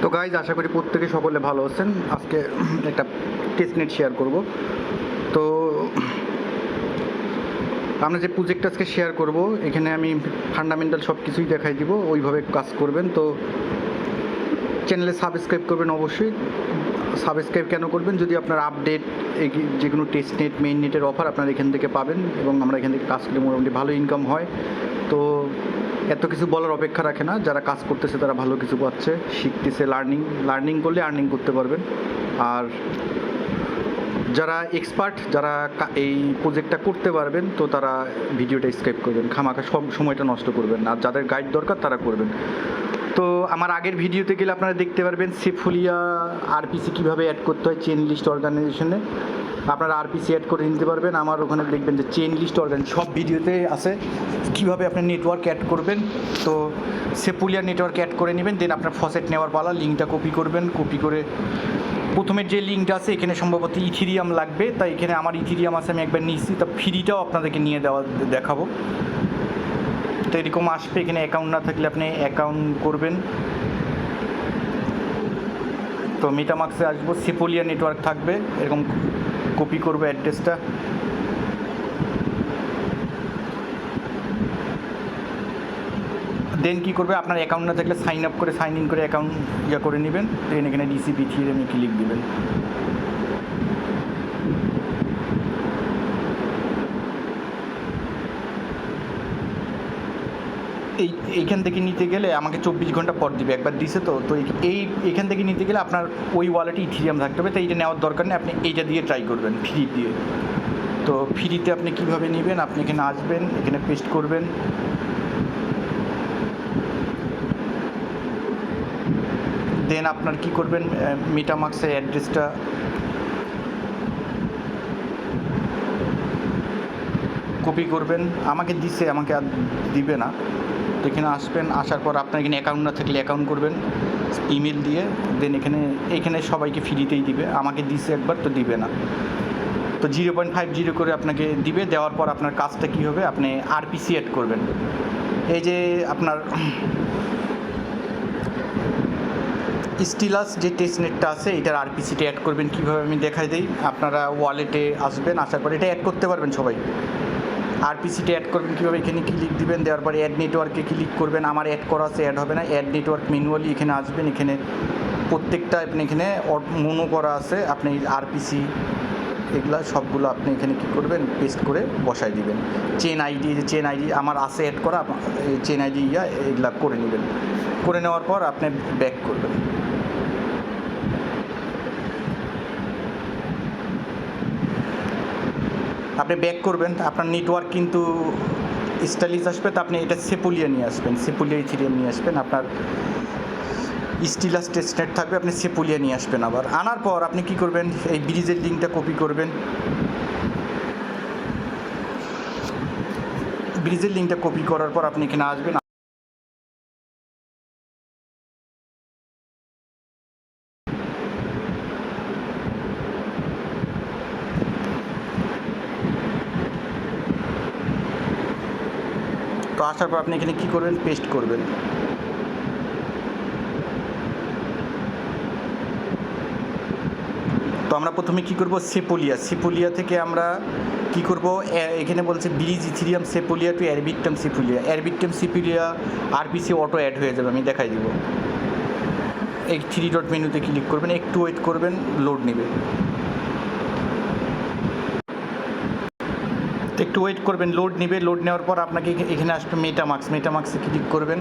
তো গাইজ, আশা করি প্রত্যেকে সকলে ভালো আছেন। আজকে একটা টেস্টনেট শেয়ার করব। তো আমরা যে প্রজেক্টটা আজকে শেয়ার করব, এখানে আমি ফান্ডামেন্টাল সব কিছুই দেখাই দিব, ওইভাবে কাজ করবেন। তো চ্যানেলে সাবস্ক্রাইব করবেন অবশ্যই। সাবস্ক্রাইব কেন করবেন? যদি আপনার আপডেট যে কোনো টেস্টনেট মেইন নেটের অফার আপনারা এখান থেকে পাবেন, এবং আমরা এখান থেকে কাজ করে মোটামুটি ভালো ইনকাম হয়। তো এত কিছু বলার অপেক্ষা রাখে না, যারা কাজ করতেছে তারা ভালো কিছু পাচ্ছে, শিখতেছে, লার্নিং করলে আর্নিং করতে পারবেন। আর যারা এক্সপার্ট, যারা এই প্রজেক্টটা করতে পারবেন, তো তারা ভিডিওটা স্ক্রাইব করবেন, খামাখা সব সময়টা নষ্ট করবেন না। আর যাদের গাইড দরকার তারা করবেন। তো আমার আগের ভিডিওতে গেলে আপনারা দেখতে পারবেন সেফুলিয়া আরপিসি কীভাবে অ্যাড করতে হয় চেইন লিস্ট অর্গানাইজেশনে। আপনারা আরপিসি অ্যাড করে নিতে পারবেন। আমার ওখানে দেখবেন যে চেইন লিস্ট সব ভিডিওতে আছে কীভাবে আপনি নেটওয়ার্ক অ্যাড করবেন। তো সেফুলিয়া নেটওয়ার্ক অ্যাড করে নেবেন, দেন আপনার ফসেট নেওয়ার পালা। লিঙ্কটা কপি করবেন, কপি করে প্রথমের যে লিঙ্কটা আছে, এখানে সম্ভবত ইথিরিয়াম লাগবে, তাই এখানে আমার ইথিরিয়াম আছে, আমি একবার নিচ্ছি। তা ফ্রিটাও আপনাদেরকে নিয়ে দেখাবো। তো এরকম আসবে, এখানে অ্যাকাউন্ট না থাকলে আপনি অ্যাকাউন্ট করবেন। তো মেটামাক্সে আসবো, সেফুলিয়া নেটওয়ার্ক থাকবে, এরকম কপি করবো অ্যাড্রেসটা। দেন কী করবে, আপনার অ্যাকাউন্ট না থাকলে সাইন ইন করে অ্যাকাউন্ট করে নেবেন। দেন এখানে ডিসিপি থিওরেমে ক্লিক দেবেন। এইখান থেকে নিতে গেলে আমাকে 24 ঘন্টা পর দিবে, একবার দিছে। তো এইখান থেকে নিতে গেলে আপনার ওই ওয়ালেটে ইথিরিয়াম থাকতে হবে। তো এইটা নেওয়ার দরকার নেই, আপনি এইটা দিয়ে ট্রাই করবেন ফ্রি দিয়ে। তো ফ্রিতে আপনি কীভাবে নেবেন, আপনি এখানে আসবেন, এখানে পেস্ট করবেন। দেন আপনার কি করবেন, মেটামাক্সের অ্যাড্রেসটা কপি করবেন। আমাকে দিছে, আমাকে আর দিবে না। তো এখানে আসবেন, আসার পর আপনার এখানে অ্যাকাউন্ট না থাকলে অ্যাকাউন্ট করবেন ইমেল দিয়ে। দেন এখানে সবাইকে ফ্রিতেই দিবে, আমাকে দিছে একবার, তো দিবে না। তো 0.50 করে আপনাকে দিবে। দেওয়ার পর আপনার কাজটা কী হবে, আপনি আরপিসি অ্যাড করবেন। এই যে আপনার স্টিলাস যে টেস্টনেটটা আছে, এটার আরপিসিটা অ্যাড করবেন কীভাবে আমি দেখাই দিই। আপনারা ওয়ালেটে আসবেন, আসার পর এটা অ্যাড করতে পারবেন সবাই। আরপিসিটা অ্যাড করবেন কীভাবে, এখানে ক্লিক দিবেন, দেওয়ার পরে অ্যাড নেটওয়ার্কে ক্লিক করবেন। আমার অ্যাড করা আছে, অ্যাড হবে না। অ্যাড নেটওয়ার্ক ম্যানুয়ালি এখানে আসবেন, এখানে প্রত্যেকটা আপনি এখানে মনো করা আছে, আপনি আরপিসি এগুলা সবগুলো আপনি এখানে কী করবেন, পেস্ট করে বসাই দিবেন। চেন আইডি আমার আছে অ্যাড করা, চেন আইডি এগুলা করে নেবেন। করে নেওয়ার পর আপনি ব্যাক করবেন। আপনি ব্যাক করবেন, আপনার নেটওয়ার্ক কিন্তু স্টাইলিশ আসবে। তো আপনি এটা সেফুলিয়া নিয়ে আসবেন, সেফুলিয়া ইথিরিয়াম নিয়ে আসবেন। আপনার স্টিলাস টেস্টনেট থাকবে, আপনি সেফুলিয়া নিয়ে আসবেন। আবার আনার পর আপনি কি করবেন, এই ব্রিজের লিঙ্কটা কপি করবেন। ব্রিজের লিঙ্কটা কপি করার পর আপনি এখানে আসবেন। তো আসার পর আপনি এখানে কী করবেন, পেস্ট করবেন। তো আমরা প্রথমে কি করব, সেফুলিয়া থেকে আমরা কি করব, এখানে বলছে bridge Ethereum Sepolia to Arbitrum Sepolia RPC auto add হয়ে যাবে। আমি দেখাই দিব। এই 3 ডট মেনুতে ক্লিক করবেন, একটু ওয়েট করবেন, লোড নেবে। একটু ওয়েট করবেন, লোড নেবে। লোড নেওয়ার পর আপনাকে এখানে আসবে মেটামাক্সে ক্লিক করবেন,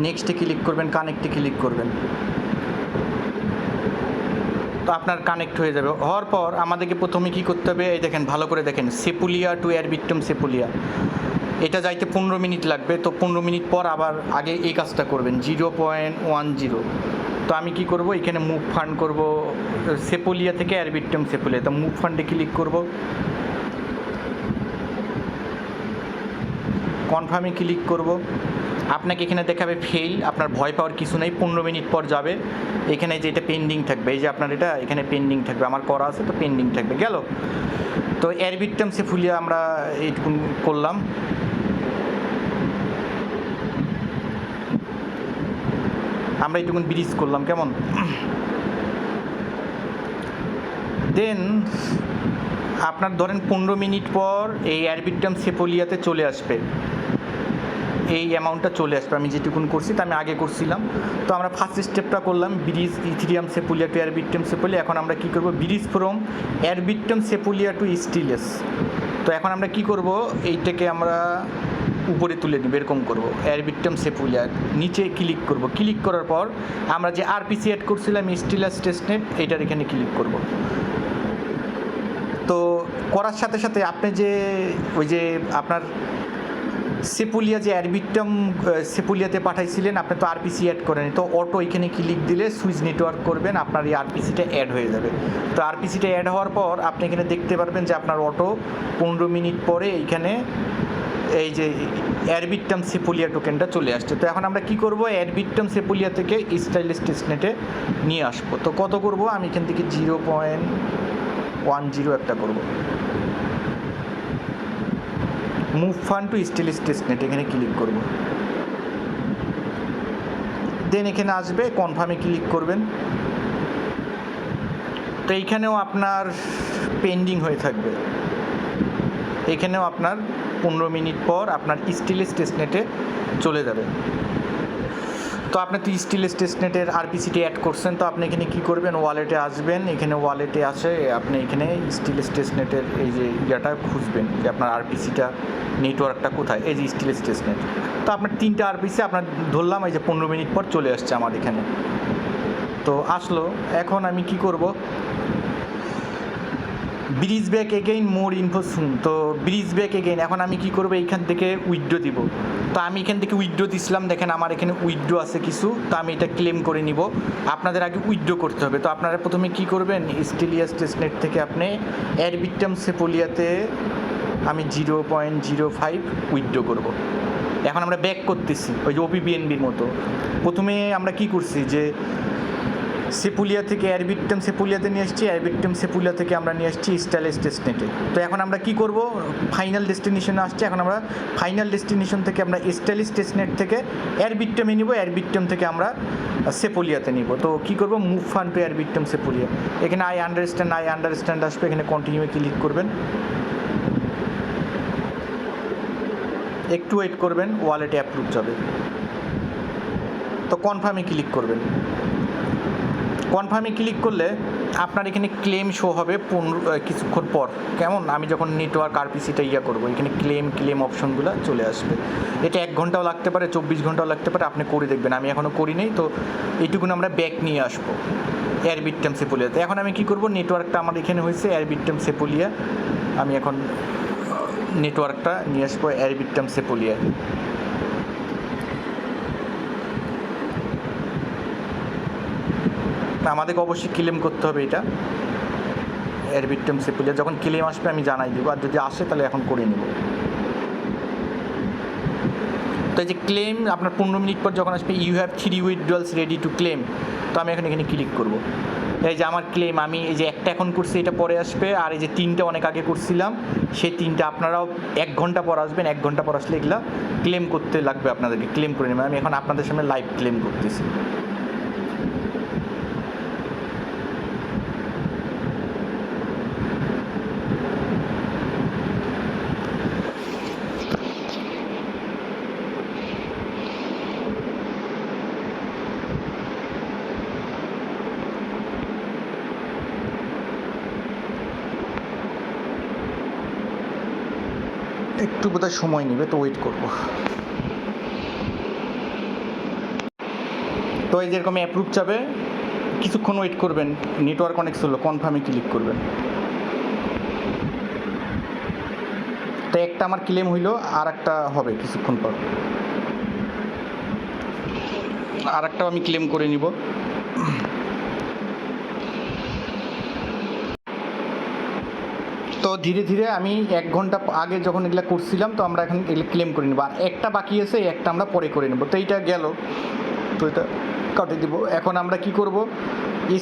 নেক্সটে ক্লিক করবেন, কানেক্টে ক্লিক করবেন। তো আপনার কানেক্ট হয়ে যাবে। হওয়ার পর আমাদেরকে প্রথমে কী করতে হবে, এই দেখেন, ভালো করে দেখেন, সেফুলিয়া টু অ্যারবিট্রাম সেফুলিয়া, এটা যাইতে 15 মিনিট লাগবে। তো 15 মিনিট পর আবার আগে এই কাজটা করবেন, 0.10। তো আমি কি করব, এখানে মুভ ফান্ড করব সেফুলিয়া থেকে অ্যারবিট্রাম সেফুলিয়া। তো মুভ ফান্ডে ক্লিক করব, কনফার্মে ক্লিক করব। আপনাকে এখানে দেখাবে ফেল, আপনার ভয় পাওয়ার কিছু নেই, 15 মিনিট পর যাবে। এখানে যে এটা পেন্ডিং থাকবে, এই যে আপনার এটা এখানে পেন্ডিং থাকবে, আমার করা আছে, তো পেন্ডিং থাকবে, গেল। তো অ্যারবিট্রাম সেফুলিয়া আমরা এইটুকু করলাম। আমরা এইটুকুন ব্রিজ করলাম, কেমন? দেন আপনার ধরেন 15 মিনিট পর এই অ্যারবিট্রাম সেপোলিয়াতে চলে আসবে, এই অ্যামাউন্টটা চলে আসবে। আমি যেটুকুন করছি তা আমি আগে করছিলাম। তো আমরা ফার্স্ট স্টেপটা করলাম ব্রিজ ইথিরিয়াম সেপোলিয়া টু অ্যারবিট্রাম সেপোলিয়া। এখন আমরা কী করব, ব্রিজ ফ্রম অ্যারবিট্রাম সেপোলিয়া টু স্টিলাস। তো এখন আমরা কি করব, এইটাকে আমরা উপরে তুলে নিব, এরকম করব, অ্যারবিট্রাম সেপোলিয়া নিচে ক্লিক করব। ক্লিক করার পর আমরা যে আরপিসি অ্যাড করছিলাম স্টিলাস টেস্টনেট, এইটার এখানে ক্লিক করব। তো করার সাথে সাথে আপনি যে ওই যে আপনার সেপুলিয়া যে অ্যারবিট্রাম সেপুলিয়াতে পাঠাইছিলেন, আপনি তো আরপিসি অ্যাড করেন, তো অটো এখানে ক্লিক দিলে সুইচ নেটওয়ার্ক করবেন, আপনার এই আরপিসিটা অ্যাড হয়ে যাবে। তো আরপিসিটা অ্যাড হওয়ার পর আপনি এখানে দেখতে পারবেন যে আপনার অটো 15 মিনিট পরে এইখানে এই যে অ্যারবিট্রাম সেপুলিয়া টোকেনটা চলে আসছে। তো এখন আমরা কি করব, অ্যারবিট্রাম সেপুলিয়া থেকে স্টাইলিশ টেস্টনেটে নিয়ে আসবো। তো কত করব, আমি এখান থেকে 0.10 একটা করব। Move fund to stylish testnet, এখানে ক্লিক করব। দেন এখানে আসবে কনফার্মে ক্লিক করবেন। তো এইখানেও আপনার পেন্ডিং হয়ে থাকবে, এখানেও আপনার 15 মিনিট পর আপনার স্টাইলিশ টেস্টনেটে চলে যাবে। তো আপনি তো স্টাইলিশ টেস্টনেটের আরপিসিটি অ্যাড করছেন, তো আপনি এখানে কী করবেন, ওয়ালেটে আসবেন। এখানে ওয়ালেটে আসে আপনি এখানে স্টাইলিশ টেস্টনেটের এই যে ইয়াটা খুঁজবেন যে আপনার আরপিসিটা নেটওয়ার্কটা কোথায়, এই যে স্টাইলিশ টেস্টনেট। তো আপনার 3টা আরপিসি আপনার ধরলাম, এই যে 15 মিনিট পর চলে আসছে আমার এখানে। তো আসলো, এখন আমি কি করব, ব্রিজ ব্যাক এগেইন মোর ইনফো শুন। তো ব্রিজ ব্যাক এগেইন, এখন আমি কি করব, এইখান থেকে উইথড্র দিব। তো আমি এখান থেকে উইথড্র দিছিলাম, দেখেন আমার এখানে উইথড্র আছে কিছু, তো আমি এটা ক্লেম করে নিব। আপনাদের আগে উইথড্র করতে হবে। তো আপনারা প্রথমে কি করবেন, স্টাইলিশ টেস্টনেট থেকে আপনি অ্যারবিট্রাম সেপোলিয়াতে আমি 0.05 উইথড্র করব। এখন আমরা ব্যাক করতেছি ওই যে ওপিবিএনবির মতো। প্রথমে আমরা কি করছি, যে সেপুলিয়া থেকে অ্যারবিট্রাম সেপুলিয়াতে নিয়ে আসছি, অ্যারবিট্রাম সেপুলিয়া থেকে আমরা নিয়ে আসছি স্টাইলিশ টেস্টনেটে। তো এখন আমরা কি করব, ফাইনাল ডেস্টিনেশনে আসছে। এখন আমরা ফাইনাল ডেস্টিনেশন থেকে আমরা স্টাইলিশ টেস্টনেট থেকে অ্যারবিট্রামে নিব, অ্যারবিট্রাম থেকে আমরা সেপুলিয়াতে নিব। তো কি করব, মুভ ফান্ড টু অ্যারবিট্রাম সেপুলিয়া, এখানে আই আন্ডারস্ট্যান্ড আসবে, এখানে কন্টিনিউয়ে ক্লিক করবেন। একটু ওয়েট করবেন, ওয়ালেটে অ্যাপ্রুভ যাবে। তো কনফার্মে ক্লিক করবেন। কনফার্মে ক্লিক করলে আপনার এখানে ক্লেম শো হবে কিছুক্ষণ পর, কেমন? আমি যখন নেটওয়ার্ক আরপিসিটা করব, এখানে ক্লেম অপশনগুলো চলে আসবে। এটা 1 ঘন্টাও লাগতে পারে, 24 ঘন্টাও লাগতে পারে, আপনি করে দেখবেন। আমি এখনও করি নেই। তো এইটুকুন আমরা ব্যাক নিয়ে আসবো অ্যারবিট্রাম সেপুলিয়াতে। এখন আমি কি করব, নেটওয়ার্কটা আমার এখানে হয়েছে অ্যারবিট্রাম সেপুলিয়া, আমি এখন নেটওয়ার্কটা নিয়ে আসবো অ্যারবিট্রাম সেপুলিয়ায়। আমাদেরকে অবশ্যই ক্লেম করতে হবে এটা অ্যারবিট্রাম সেপুলিয়া। যখন ক্লেম আসবে আমি জানাই দেবো, আর যদি আসে তাহলে এখন করে নেব। তো এই যে ক্লেম আপনার 15 মিনিট পর যখন আসবে, you have 3 withdrawals ready to claim. তো আমি এখন এখানে ক্লিক করব। এই যে আমার ক্লেম, আমি এই যে একটা এখন করছি, এটা পরে আসবে। আর এই যে 3টা অনেক আগে করছিলাম, সেই 3টা আপনারাও 1 ঘন্টা পর আসবেন। 1 ঘন্টা পর আসলে এগুলা ক্লেম করতে লাগবে, আপনাদেরকে ক্লেম করে নেবেন। আমি এখন আপনাদের সামনে লাইভ ক্লেম করতেছি। একটু বোধহয় সময় নেবে, তো ওয়েট করব। তো এই যেরকম অ্যাপ্রুভ যাবে, কিছুক্ষণ ওয়েট করবেন। নেটওয়ার্ক অনেক স্লো, কনফার্মে ক্লিক করবেন। তো একটা আমার ক্লেম হইলো, আর একটা হবে কিছুক্ষণ পর, আর একটাও আমি ক্লেম করে নিব। তো ধীরে ধীরে আমি 1 ঘন্টা আগে যখন এগুলো করছিলাম, তো আমরা এখন এগুলো ক্লেম করে নেব। আর একটা বাকি আছে, একটা আমরা পরে করে নেব। তো এইটা গেল, তো এটা কাটে দিব। এখন আমরা কি করব,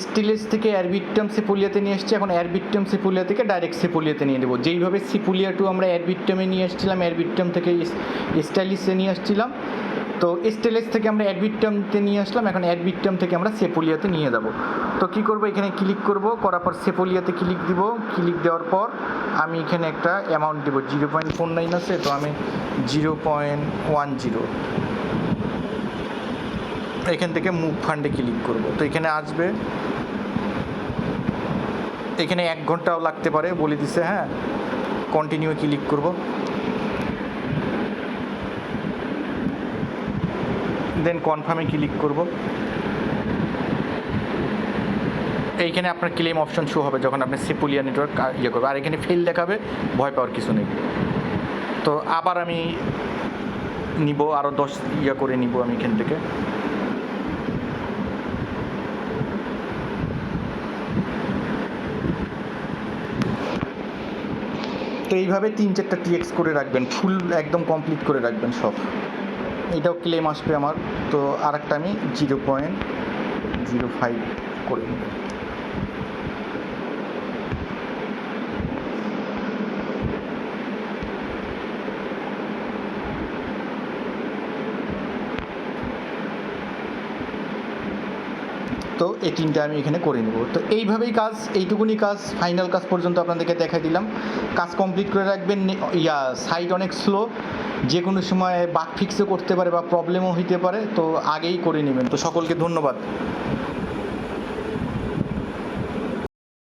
স্টিলেজ থেকে অ্যারবিট্রাম সেপুলিয়াতে নিয়ে এসেছি, এখন অ্যারবিট্রাম সেপুলিয়া থেকে ডাইরেক্ট সেপুলিয়াতে নিয়ে নেব। যেইভাবে সেপুলিয়া টু আমরা অ্যারবিট্রামে নিয়ে এসেছিলাম, অ্যারবিট্রাম থেকে স্টাইলিশে নিয়ে আসছিলাম, তো তো স্টেলেস থেকে আমরা অ্যাডবিট্রামতে নিয়ে আসলাম, এখন অ্যাডবিট্রাম থেকে আমরা সেপোলিয়াতে নিয়ে যাব। তো কি করব, এখানে ক্লিক করব, করার পর সেপোলিয়াতে ক্লিক দিব। ক্লিক দেওয়ার পর আমি এখানে একটা অ্যামাউন্ট দেবো, 0.49 আছে, তো আমি 0.10 এখান থেকে মুভ ফান্ডে ক্লিক করব। তো এখানে আসবে, এখানে 1 ঘন্টাও লাগতে পারে বলে দিছে। হ্যাঁ, কন্টিনিউ ক্লিক করব, দেন কনফার্মে ক্লিক করব। এইখানে আপনার ক্লেম অপশন শো হবে যখন আপনি সেপোলিয়া নেটওয়ার্ক ইয়ে করবে, আর এখানে ফেল দেখাবে, ভয় পাওয়ার কিছু নেই। তো আবার আমি নিব, আরও 10 ইয়ে করে নিব আমি এখান থেকে। তো এইভাবে 3-4টা টিএক্স করে রাখবেন, ফুল একদম কমপ্লিট করে রাখবেন সব। এটাও ক্লেম আসবে আমার। তো আর একটা আমি 0.05 করে নেব। তো এই 3টা আমি এখানে করে নেব। তো এইভাবেই কাজ, এইটুকুনি কাজ, ফাইনাল কাজ পর্যন্ত আপনাদেরকে দেখাই দিলাম। কাজ কমপ্লিট করে রাখবেন। সাইট অনেক স্লো, যে কোনো সময় বাগ ফিক্সও করতে পারে বা প্রবলেমও হইতে পারে, তো আগেই করে নেবেন। তো সকলকে ধন্যবাদ।